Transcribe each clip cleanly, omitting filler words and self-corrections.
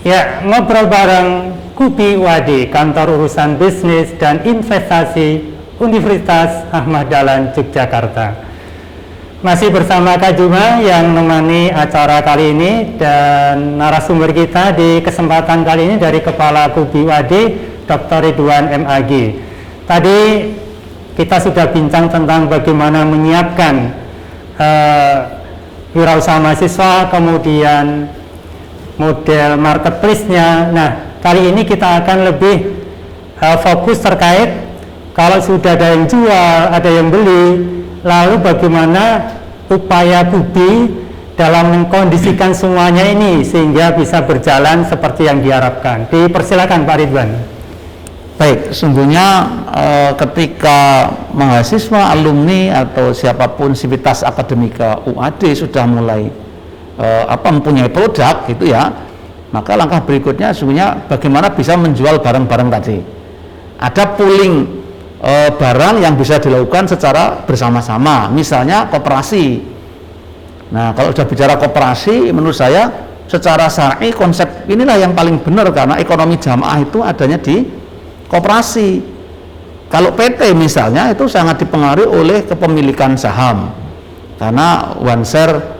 Ya, ngobrol bareng Kubi Wadi, Kantor Urusan Bisnis dan Investasi Universitas Ahmad Dahlan Yogyakarta. Masih bersama Kak Juma yang menemani acara kali ini, dan narasumber kita di kesempatan kali ini dari Kepala Kubi Wadi, Dr. Ridwan MAG. Tadi kita sudah bincang tentang bagaimana menyiapkan wirausaha mahasiswa, kemudian model marketplace-nya. Nah, kali ini kita akan lebih fokus terkait kalau sudah ada yang jual, ada yang beli, lalu bagaimana upaya Kubi dalam mengkondisikan semuanya ini sehingga bisa berjalan seperti yang diharapkan. Dipersilakan Pak Ridwan. Baik, sungguhnya ketika mahasiswa, alumni atau siapapun sivitas akademika UAD sudah mulai mempunyai produk gitu ya, maka langkah berikutnya sungguhnya bagaimana bisa menjual barang-barang tadi. Ada pooling barang yang bisa dilakukan secara bersama-sama, misalnya koperasi. Nah, kalau sudah bicara koperasi, menurut saya secara syar'i konsep inilah yang paling benar, karena ekonomi jamaah itu adanya di koperasi. Kalau PT misalnya itu sangat dipengaruhi oleh kepemilikan saham, karena one share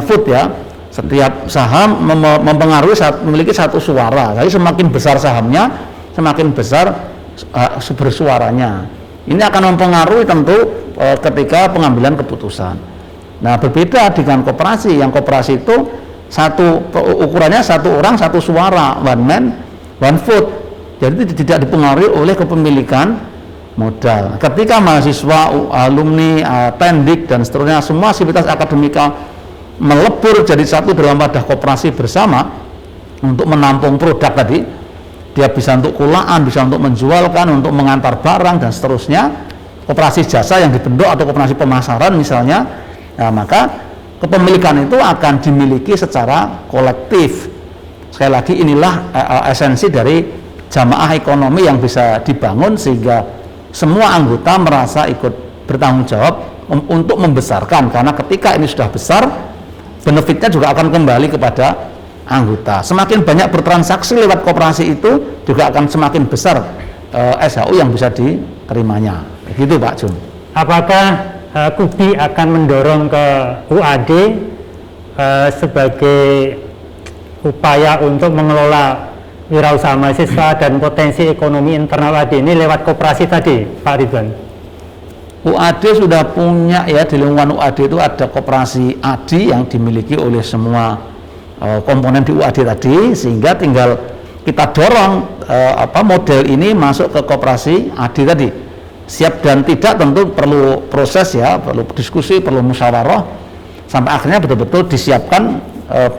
vote ya. Setiap saham mempengaruhi memiliki satu suara. Jadi semakin besar sahamnya, semakin besar bersuaranya. Ini akan mempengaruhi tentu ketika pengambilan keputusan. Nah, berbeda dengan koperasi. Yang koperasi itu ukurannya satu orang satu suara, one man one vote. Jadi tidak dipengaruhi oleh kepemilikan modal. Ketika mahasiswa, alumni, tendik dan seterusnya, semua sivitas akademika melebur jadi satu dalam wadah koperasi bersama untuk menampung produk tadi, dia bisa untuk kulaan, bisa untuk menjualkan, untuk mengantar barang dan seterusnya. Koperasi jasa yang dibentuk atau koperasi pemasaran misalnya, nah, maka kepemilikan itu akan dimiliki secara kolektif. Sekali lagi, inilah esensi dari jamaah ekonomi yang bisa dibangun sehingga semua anggota merasa ikut bertanggung jawab untuk membesarkan, karena ketika ini sudah besar, benefitnya juga akan kembali kepada anggota. Semakin banyak bertransaksi lewat koperasi itu juga akan semakin besar SHU yang bisa diterimanya. Begitu Pak Jun. Apakah Kubi akan mendorong ke UAD sebagai upaya untuk mengelola wirausaha mahasiswa dan potensi ekonomi internal UAD ini lewat koperasi tadi, Pak Ridwan? UAD sudah punya ya, di lingkungan UAD itu ada koperasi ADI yang dimiliki oleh semua komponen di UAD tadi, sehingga tinggal kita dorong model ini masuk ke koperasi ADI tadi. Siap dan tidak tentu perlu proses ya, perlu diskusi, perlu musyawarah sampai akhirnya betul-betul disiapkan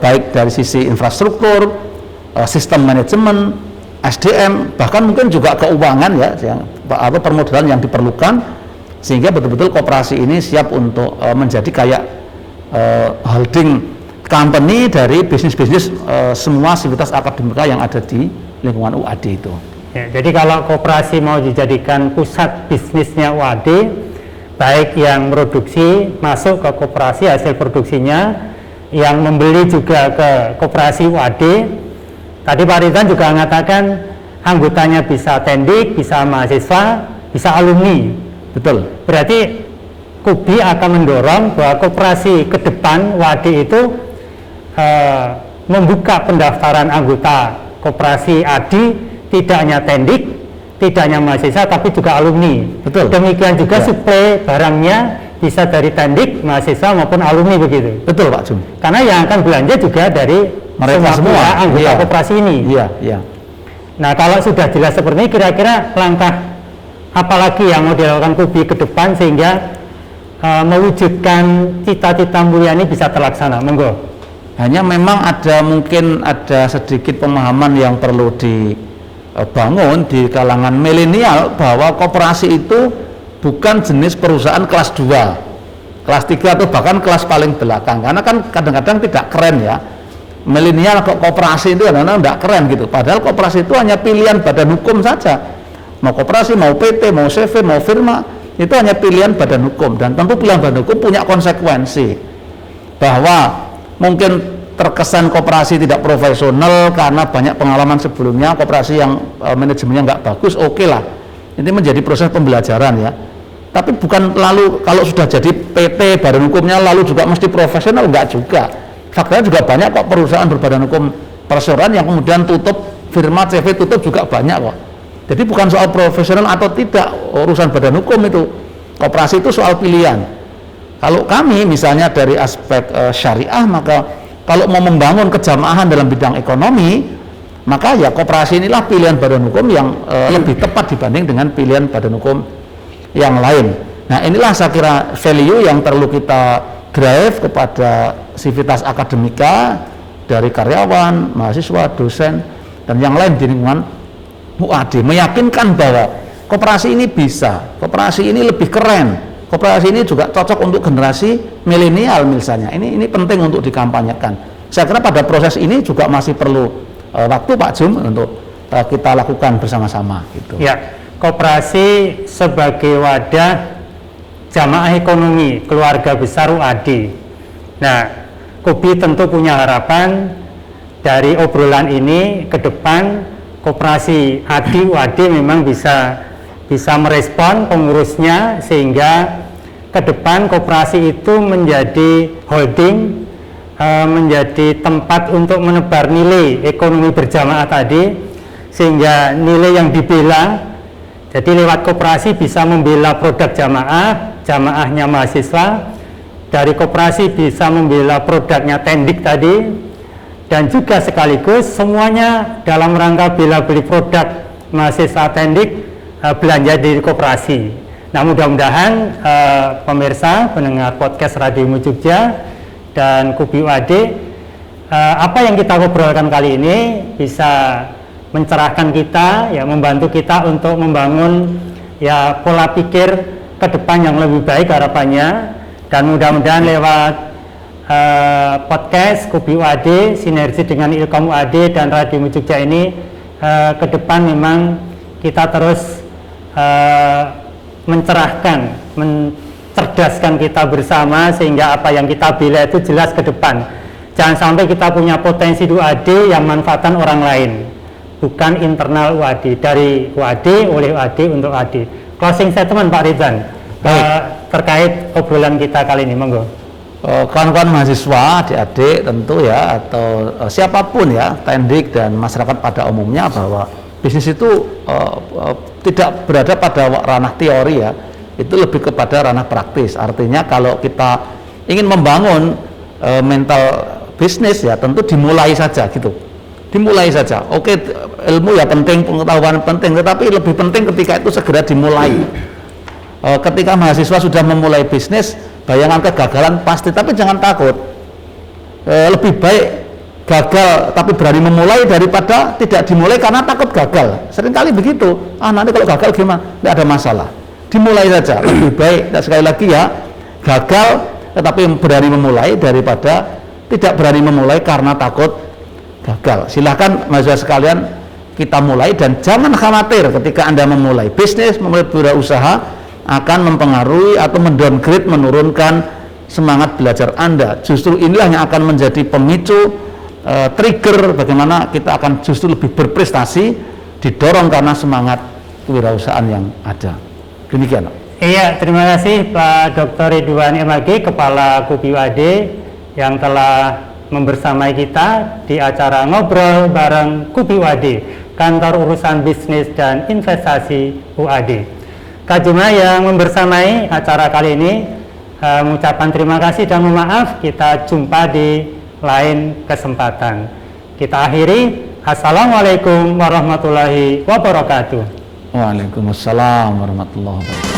baik dari sisi infrastruktur, sistem manajemen, SDM, bahkan mungkin juga keuangan ya, atau permodalan yang diperlukan, sehingga betul-betul koperasi ini siap untuk menjadi kayak holding company dari bisnis-bisnis semua sivitas akademika yang ada di lingkungan UAD itu. Ya, jadi kalau koperasi mau dijadikan pusat bisnisnya UAD, baik yang produksi masuk ke koperasi hasil produksinya, yang membeli juga ke koperasi UAD. Tadi Pak Ridwan juga mengatakan anggotanya bisa tendik, bisa mahasiswa, bisa alumni. Betul. Berarti Kubi akan mendorong bahwa koperasi ke depan UAD itu membuka pendaftaran anggota koperasi ADI tidak hanya tendik, tidak hanya mahasiswa, tapi juga alumni. Betul. Demikian juga suplai barangnya bisa dari tendik, mahasiswa maupun alumni begitu. Betul Pak Jun. Karena yang akan belanja juga dari mereka semua anggota koperasi ini. Iya, iya. Nah, kalau sudah jelas seperti ini, kira-kira langkah apalagi yang mau dilakukan Kubi ke depan sehingga mewujudkan cita-cita mulia ini bisa terlaksana? Monggo. Hanya memang mungkin ada sedikit pemahaman yang perlu dibangun di kalangan milenial bahwa koperasi itu bukan jenis perusahaan kelas 2, kelas 3 atau bahkan kelas paling belakang, karena kan kadang-kadang tidak keren ya. Milenial koperasi itu kadang-kadang tidak keren gitu, padahal koperasi itu hanya pilihan badan hukum saja. Mau koperasi, mau PT, mau CV, mau firma, itu hanya pilihan badan hukum, dan tentu pilihan badan hukum punya konsekuensi bahwa mungkin terkesan koperasi tidak profesional karena banyak pengalaman sebelumnya koperasi yang manajemennya nggak bagus, oke lah. Ini menjadi proses pembelajaran ya. Tapi bukan lalu kalau sudah jadi PT badan hukumnya lalu juga mesti profesional, enggak juga. Faktanya juga banyak kok perusahaan berbadan hukum perseroan yang kemudian tutup, firma CV tutup juga banyak kok. Jadi bukan soal profesional atau tidak urusan badan hukum itu. Koperasi itu soal pilihan. Kalau kami misalnya dari aspek syariah, maka kalau mau membangun kejamaah dalam bidang ekonomi, maka ya koperasi inilah pilihan badan hukum yang lebih tepat dibanding dengan pilihan badan hukum yang lain. Nah, inilah saya kira value yang perlu kita drive kepada sivitas akademika dari karyawan, mahasiswa, dosen, dan yang lain di lingkungan UAD, meyakinkan bahwa koperasi ini bisa, koperasi ini lebih keren, koperasi ini juga cocok untuk generasi milenial misalnya. Ini penting untuk dikampanyekan. Saya kira pada proses ini juga masih perlu waktu Pak Jum untuk kita lakukan bersama-sama gitu. Ya, koperasi sebagai wadah jamaah ekonomi keluarga besar UAD. Nah, Kubi tentu punya harapan dari obrolan ini ke depan koperasi ADI UAD memang bisa merespon pengurusnya sehingga ke depan koperasi itu menjadi holding, menjadi tempat untuk menebar nilai ekonomi berjamaah tadi, sehingga nilai yang dibela, jadi lewat koperasi bisa membela produk jamaahnya mahasiswa, dari koperasi bisa membela produknya Tendik tadi, dan juga sekaligus semuanya dalam rangka bela beli produk mahasiswa Tendik belanja di koperasi. Nah, mudah-mudahan pemirsa pendengar podcast Radio Jogja dan Kubi UAD, apa yang kita ngobrolkan kali ini bisa mencerahkan kita, ya, membantu kita untuk membangun ya pola pikir ke depan yang lebih baik harapannya, dan mudah-mudahan lewat podcast Kubi UAD sinergi dengan Ilkom UAD dan Radio Jogja ini ke depan memang kita terus mencerahkan, mencerdaskan kita bersama sehingga apa yang kita bela itu jelas ke depan. Jangan sampai kita punya potensi di UAD yang manfaatan orang lain, bukan internal UAD, dari UAD, oleh UAD, untuk UAD. Closing statement Pak Ridwan terkait obrolan kita kali ini, monggo. Kawan-kawan mahasiswa, adik-adik tentu ya, atau siapapun ya, Tendik dan masyarakat pada umumnya, bahwa bisnis itu tidak berada pada ranah teori ya, itu lebih kepada ranah praktis. Artinya kalau kita ingin membangun mental bisnis ya tentu dimulai saja gitu, dimulai saja. Oke, ilmu ya penting, pengetahuan penting, tetapi lebih penting ketika itu segera dimulai. Ketika mahasiswa sudah memulai bisnis, bayangan kegagalan pasti, tapi jangan takut. Lebih baik gagal tapi berani memulai daripada tidak dimulai karena takut gagal. Seringkali begitu. Nanti kalau gagal gimana? Tidak ada masalah. Dimulai saja. Lebih baik, dan sekali lagi ya, gagal tetapi berani memulai daripada tidak berani memulai karena takut gagal. Silahkan mahasiswa sekalian, kita mulai, dan jangan khawatir ketika Anda memulai bisnis, memulai wirausaha akan mempengaruhi atau mendowngrade, menurunkan semangat belajar Anda. Justru inilah yang akan menjadi pemicu, trigger bagaimana kita akan justru lebih berprestasi, didorong karena semangat kewirausahaan yang ada. Demikian. Iya, terima kasih Pak Dr. Ridwan MAG, Kepala Kubi UAD, yang telah membersamai kita di acara Ngobrol Bareng Kubi UAD, Kantor Urusan Bisnis dan Investasi UAD. Kak Juma yang membersamai acara kali ini mengucapkan terima kasih dan mohon maaf, kita jumpa di lain kesempatan. Kita akhiri. Assalamualaikum warahmatullahi wabarakatuh. Waalaikumsalam warahmatullahi wabarakatuh.